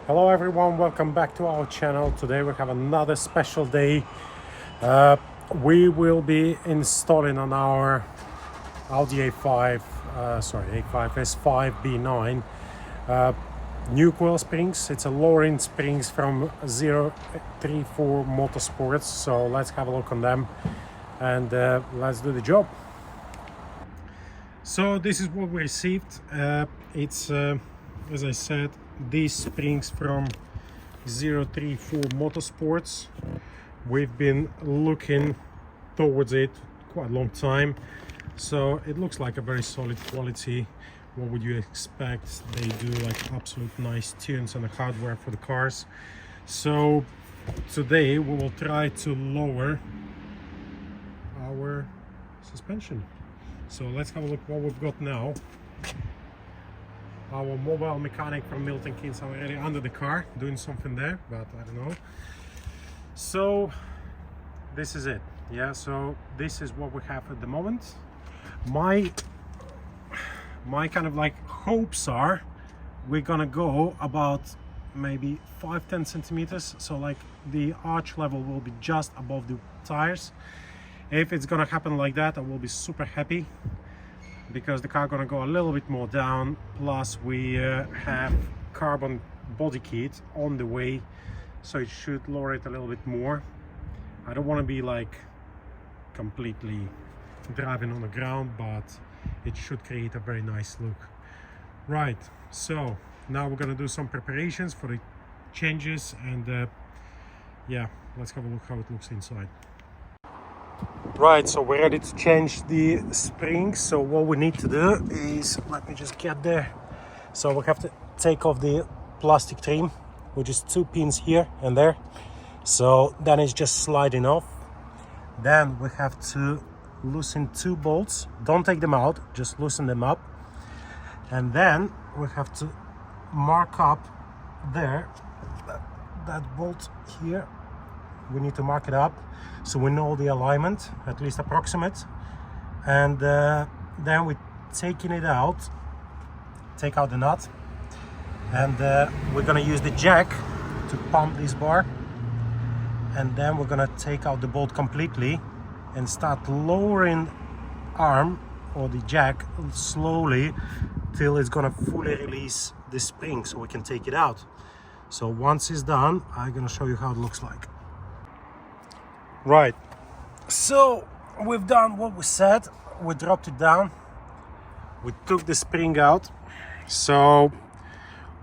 Hello everyone, welcome back to our channel. Today we have another special day. We will be installing on our Audi A5 S5 B9 new coil springs. It's a lowering springs from 034 Motorsports. So let's have a look on them and let's do the job. So this is what we received. It's as I said, these springs from 034 Motorsports. We've been looking towards it quite a long time, so it looks like a very solid quality. What would you expect? They do like absolute nice tunes on the hardware for the cars. So today we will try to lower our suspension. So let's have a look what we've got now. Our mobile mechanic from Milton Keynes already under the car doing something there, but I don't know. So this is it. Yeah, so this is what we have at the moment. My kind of like hopes are we're gonna go about maybe 5-10 centimeters, so like the arch level will be just above the tires. If it's gonna happen like that, I will be super happy, because the car gonna go a little bit more down. Plus we have carbon body kit on the way, so it should lower it a little bit more. I don't want to be like completely driving on the ground, but it should create a very nice look. Right, so now we're gonna do some preparations for the changes, and yeah, let's have a look how it looks inside. Right, so we're ready to change the springs. So what we need to do is, let me just get there. So we have to take off the plastic trim, which is 2 pins here and there. So then it's just sliding off. Then we have to loosen 2 bolts. Don't take them out, just loosen them up. And then we have to mark up there, that bolt here. We need to mark it up so we know the alignment, at least approximate. And then we're taking it out, take out the nut, and we're gonna use the jack to pump this bar, and then we're gonna take out the bolt completely and start lowering arm or the jack slowly till it's gonna fully release the spring so we can take it out. So once it's done, I'm gonna show you how it looks like. Right, so we've done what we said. We dropped it down, we took the spring out. So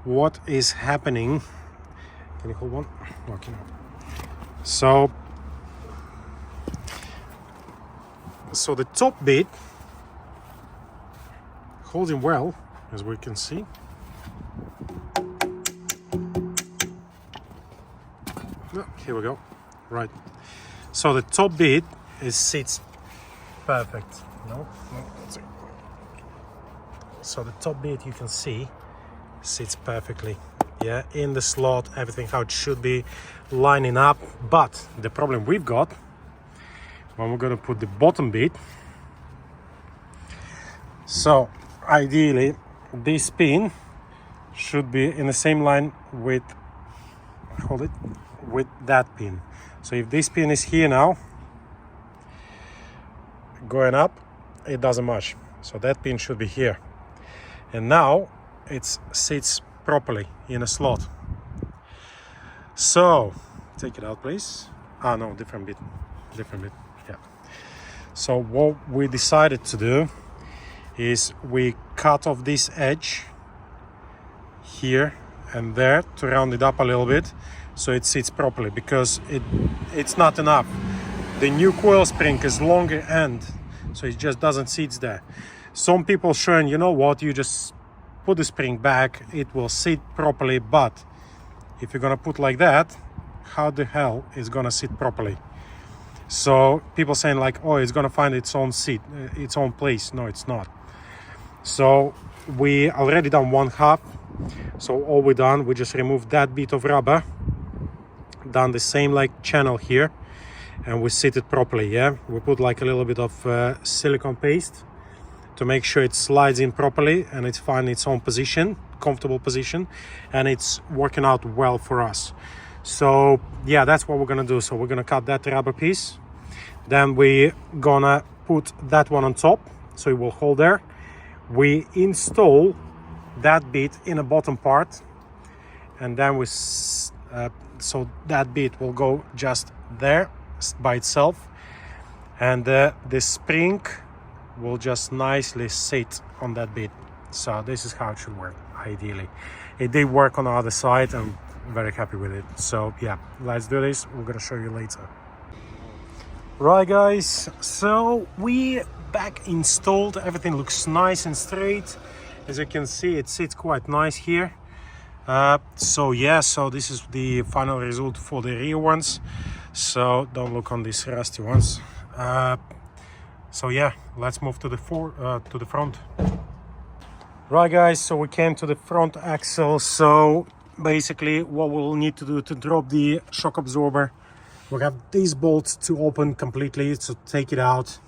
what is happening, can you hold one? Okay. So the top bit holding well, as we can see. Oh, here we go. Right, so the top bit sits perfect. No, so the top bit, you can see, sits perfectly, yeah, in the slot, everything how it should be, lining up. But the problem we've got, when we're going to put the bottom bit, so ideally this pin should be in the same line with, hold it, with that pin. So if this pin is here now, going up, it doesn't match. So that pin should be here. And now it sits properly in a slot. So take it out, please. Ah, no, different bit, yeah. So what we decided to do is we cut off this edge here and there to round it up a little bit, so it sits properly, because it's not enough. The new coil spring is longer end, so it just doesn't sit there. Some people showing, you know what, you just put the spring back, it will sit properly. But if you're gonna put like that, how the hell is gonna sit properly? So people saying like, oh, it's gonna find its own seat, its own place. No, it's not. So we already done 1/2. So all we done, we just removed that bit of rubber, done the same like channel here, and we sit it properly. Yeah, we put like a little bit of silicone paste to make sure it slides in properly and it's finding its own position. comfortable position, and it's working out well for us. So yeah, that's what we're gonna do. So we're gonna cut that rubber piece, then we're gonna put that one on top so it will hold there. We install that bit in the bottom part, and then so that bit will go just there by itself, and the spring will just nicely sit on that bit. So this is how it should work ideally. It did work on the other side. I'm very happy with it. So yeah, let's do this. We're gonna show you later. Right guys, so we back installed. Everything looks nice and straight. As you can see, it sits quite nice here. So yeah, so this is the final result for the rear ones. So don't look on these rusty ones. So yeah, let's move to the front. Right guys, so we came to the front axle. So basically what we'll need to do to drop the shock absorber, we have these bolts to open completely, so take it out.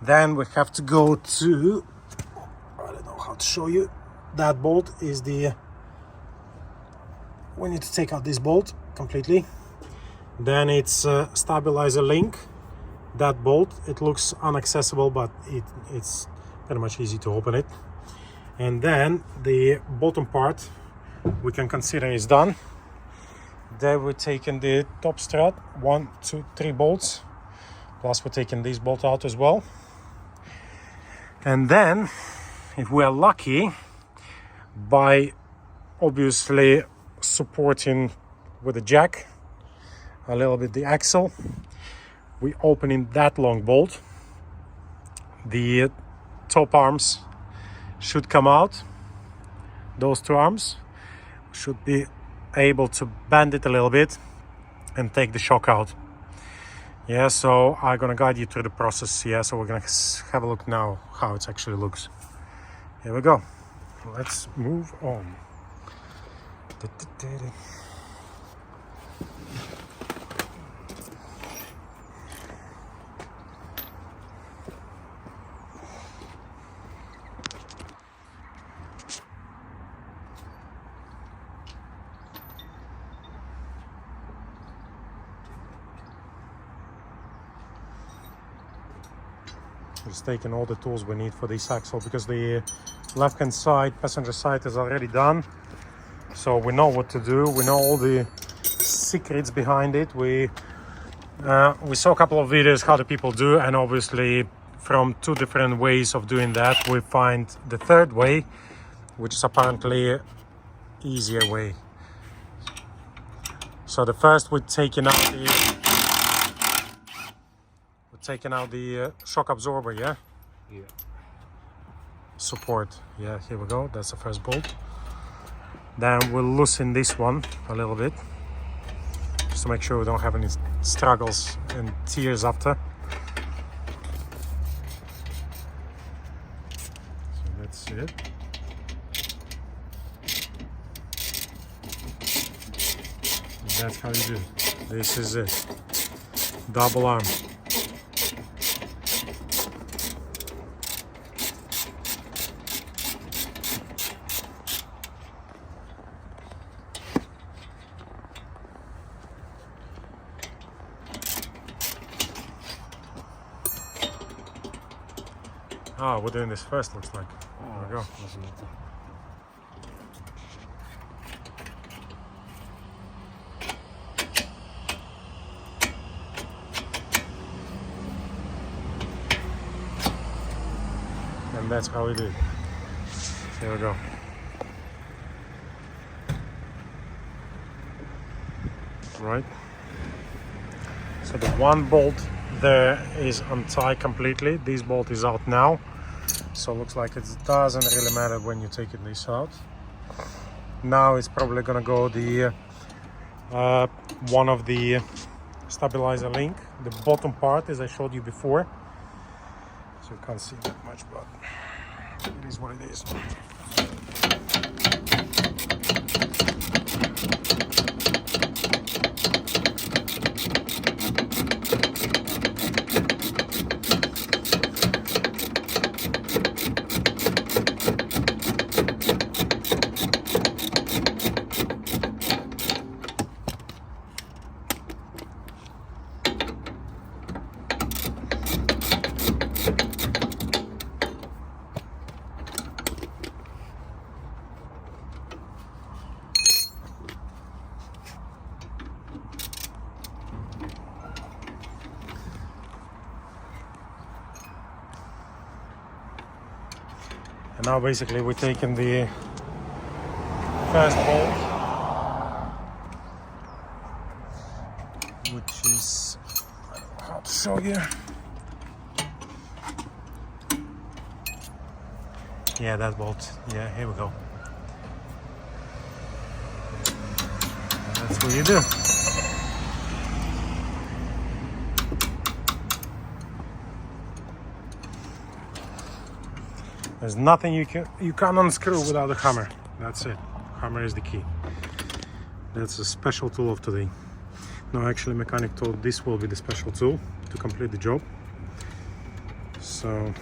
Then we have to go to, I don't know how to show you, that bolt is the, we need to take out this bolt completely. Then it's stabilizer link, that bolt. It looks inaccessible, but it's pretty much easy to open it. And then the bottom part we can consider is done. Then we're taking the top strut, 1, 2, 3 bolts, plus we're taking this bolt out as well. And then if we are lucky, by obviously supporting with a jack a little bit the axle, we opening that long bolt, the top arms should come out. Those 2 arms should be able to bend it a little bit and take the shock out. Yeah, so I'm gonna guide you through the process. Yeah, so we're gonna have a look now how it actually looks. Here we go. Let's move on. Just taking all the tools we need for this axle, because the left hand side, passenger side, is already done. So we know what to do. We know all the secrets behind it. We saw a couple of videos how the people do, and obviously from 2 different ways of doing that, we find the third way, which is apparently easier way. So the first, we're taking out the shock absorber, yeah? Yeah. Support, yeah, here we go, that's the first bolt. Then we'll loosen this one a little bit, just to make sure we don't have any struggles and tears after. So that's it. And that's how you do. This is it. Double arm. Ah, we're doing this first, looks like. There we go. And that's how we do it. Here we go. Right. So the one bolt there is untied completely. This bolt is out now. So it looks like it doesn't really matter when you take this out. Now it's probably gonna go the one of the stabilizer link, the bottom part, as I showed you before. So you can't see that much, but it is what it is. now basically we're taking the first bolt, which is, I don't know how to show you. Yeah, that bolt. Yeah, here we go. That's what you do. There's nothing you can't unscrew without a hammer. That's it. Hammer is the key. That's a special tool of today. No, actually, mechanic told this will be the special tool to complete the job. So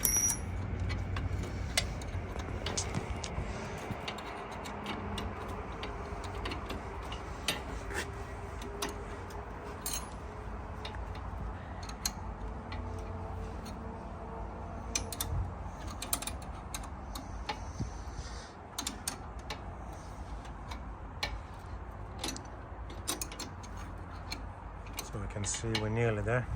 we can see we're nearly there.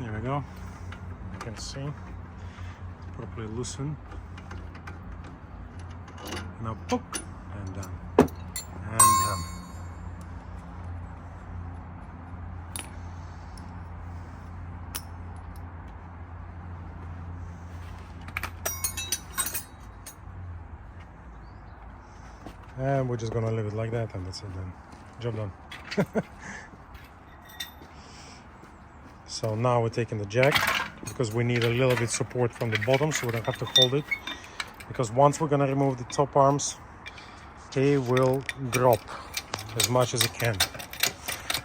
There we go. You can see properly loosened. Now poke and done. And done. And we're just gonna leave it like that, and that's it then. Job done. So now we're taking the jack, because we need a little bit support from the bottom, so we don't have to hold it. Because once we're gonna remove the top arms, they will drop as much as it can.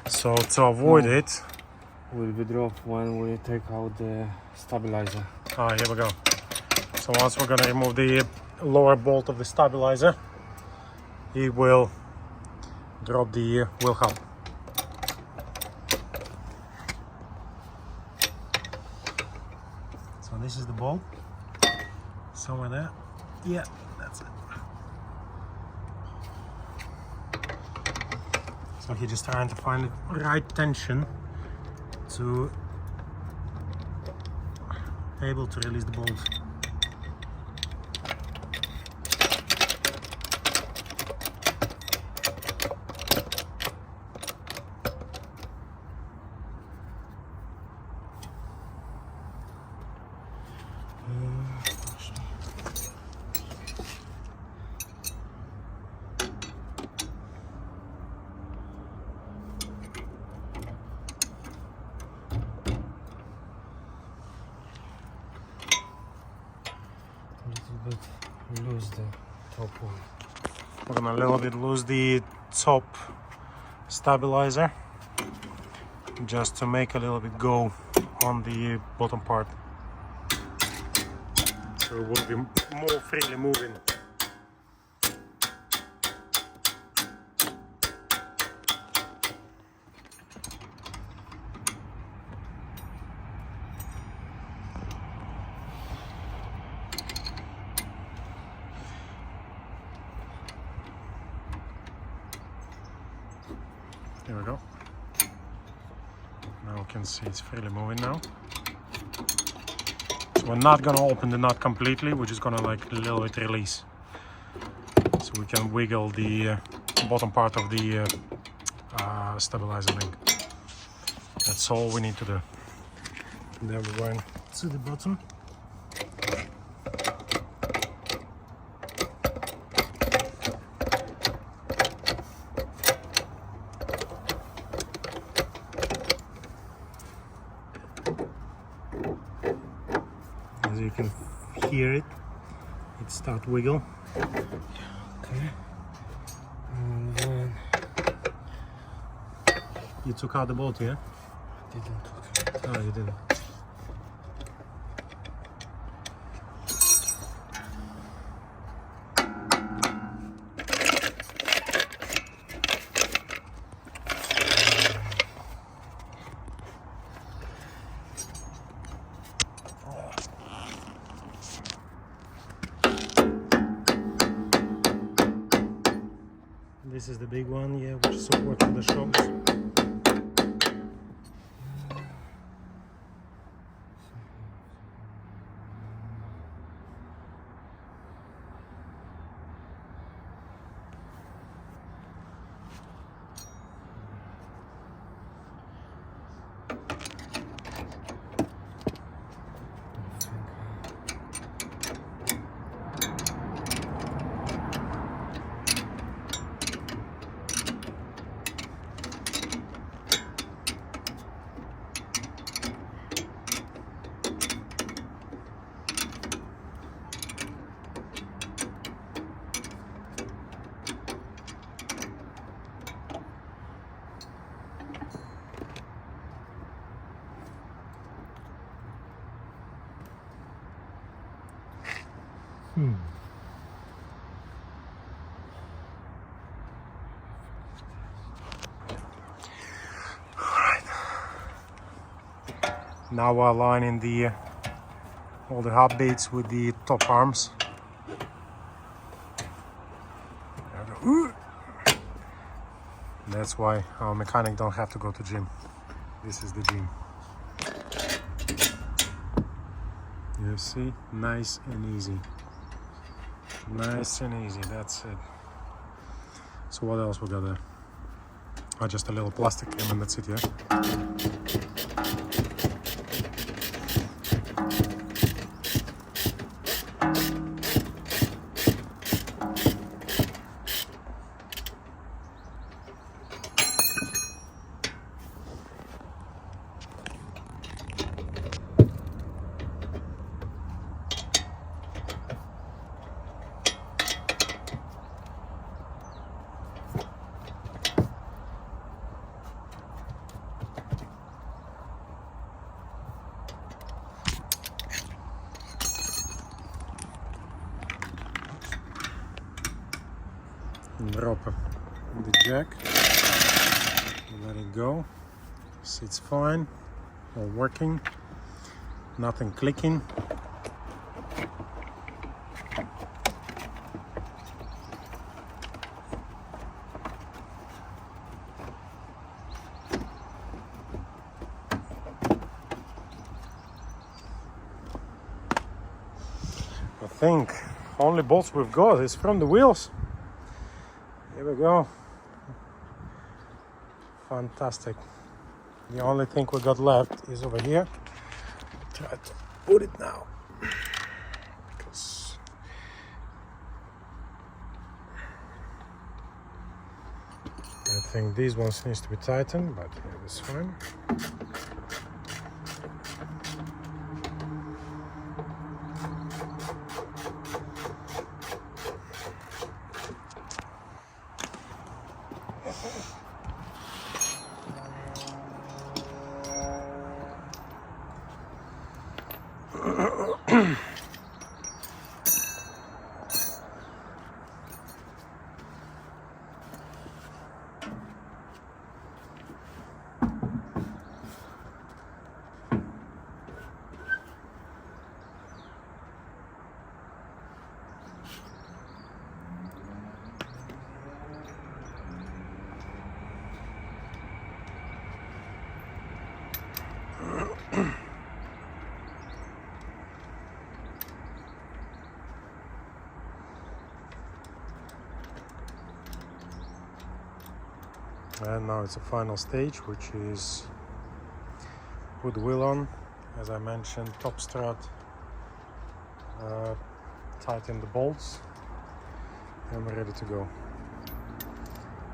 So to avoid it, will be drop when we take out the stabilizer. here we go. So once we're gonna remove the lower bolt of the stabilizer, it will drop the wheel hub. So this is the bolt, somewhere there. Yeah, that's it. So he's just trying to find the right tension to able to release the bolt. Lose the top one. We're gonna a little bit lose the top stabilizer, just to make a little bit go on the bottom part, so it will be more freely moving. There we go. Now we can see it's freely moving now. So we're not gonna open the nut completely, we're just gonna like a little bit release. So we can wiggle the bottom part of the stabilizer link. That's all we need to do. And then we're going to the bottom. As you can hear it start wiggle. Okay. And then You took out the bolt, yeah? Didn't hook it. Oh, you didn't. This is the big one, yeah, which supports the shocks. Now we're aligning the all the hub beads with the top arms. That's why our mechanic don't have to go to gym. This is the gym. You see, nice and easy. Nice and easy, that's it. So what else we got there? Oh, just a little plastic came and that's it, yeah? Drop the jack, let it go, sits fine, all working, nothing clicking. I think only bolts we've got is from the wheels. Here we go. Fantastic. The only thing we got left is over here. Try to put it now. Because I think these ones needs to be tightened, but it is fine. And now it's a final stage, which is put the wheel on, as I mentioned, top strut, tighten the bolts, and we're ready to go.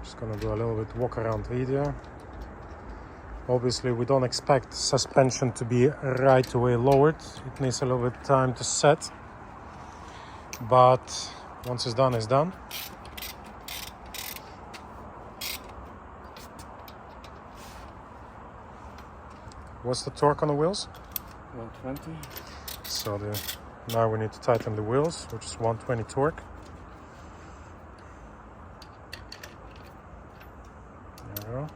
Just gonna do a little bit walk around video. Obviously we don't expect suspension to be right away lowered. It needs a little bit of time to set, but once it's done, it's done. What's the torque on the wheels? 120. So now we need to tighten the wheels, which is 120 torque. There we go.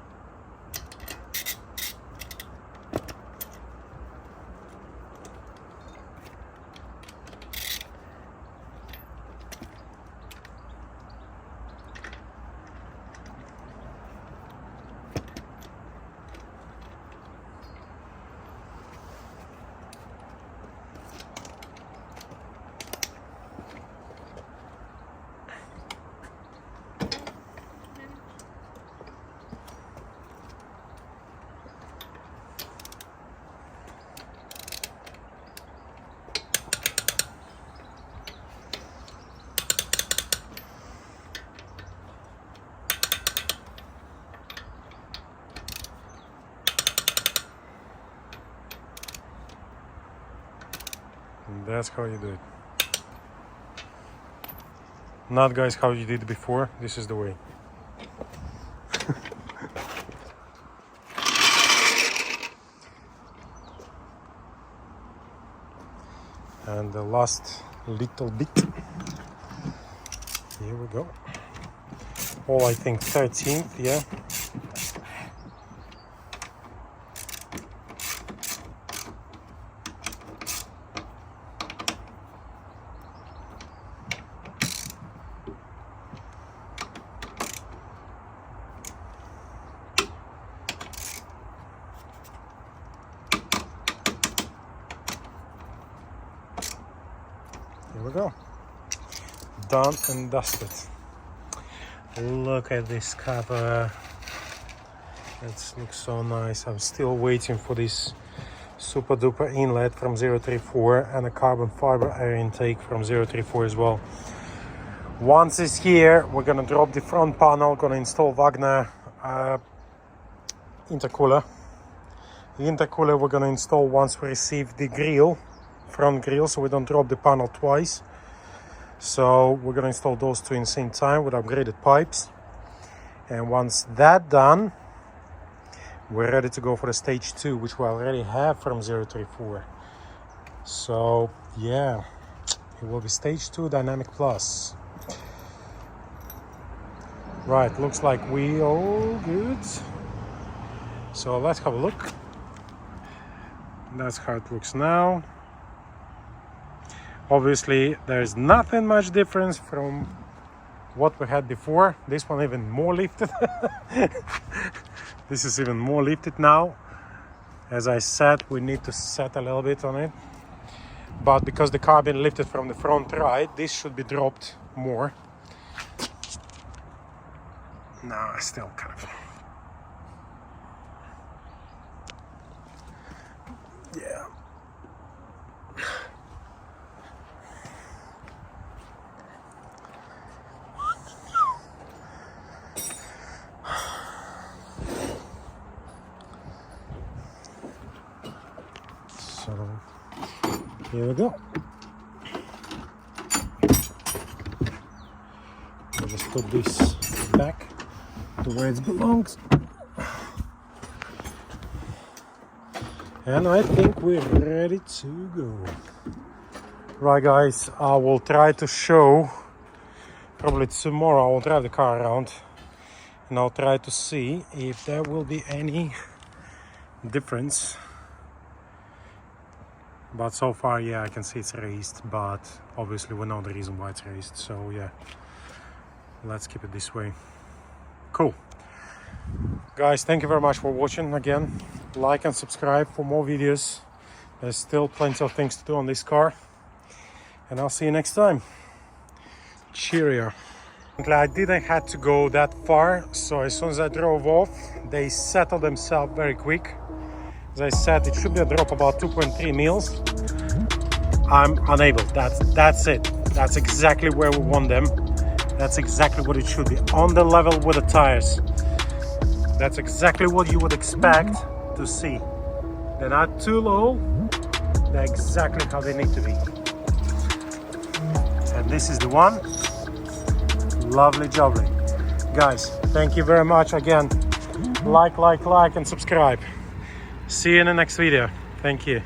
And that's how you do it. Not, guys, how you did before. This is the way. And the last little bit. Here we go. All, I think 13th, yeah. Here we go. Done and dusted. Look at this cover. It looks so nice. I'm still waiting for this super duper inlet from 034 and a carbon fiber air intake from 034 as well. Once it's here, we're gonna drop the front panel, gonna install Wagner intercooler. The intercooler we're gonna install once we receive the grill, front grill, so we don't drop the panel twice. So we're gonna install those two in the same time with upgraded pipes. And once that's done, we're ready to go for the stage 2, which we already have from 034. So yeah, it will be stage 2 Dynamic Plus. Right, looks like we all good. So let's have a look. That's how it looks now. Obviously, there's nothing much difference from what we had before. This one even more lifted. This is even more lifted now. As I said, we need to set a little bit on it. But because the carbon lifted from the front right, this should be dropped more. No, I still kind of... Yeah. So here we go. I'll just put this back to where it belongs. And I think we're ready to go. Right, guys, I will try to show, probably tomorrow I will drive the car around and I'll try to see if there will be any difference. But so far, yeah, I can see it's raised, but obviously we know the reason why it's raised. So yeah, let's keep it this way. Cool. Guys, thank you very much for watching. Again, like and subscribe for more videos. There's still plenty of things to do on this car. And I'll see you next time. Cheerio. I didn't have to go that far, so as soon as I drove off, they settled themselves very quick. As I said, it should be a drop about 2.3 mils. I'm unable. That's it. That's exactly where we want them. That's exactly what it should be. On the level with the tires. That's exactly what you would expect to see. They're not too low. They're exactly how they need to be. And this is the one. Lovely jubbly. Guys, thank you very much again. Like and subscribe. See you in the next video. Thank you.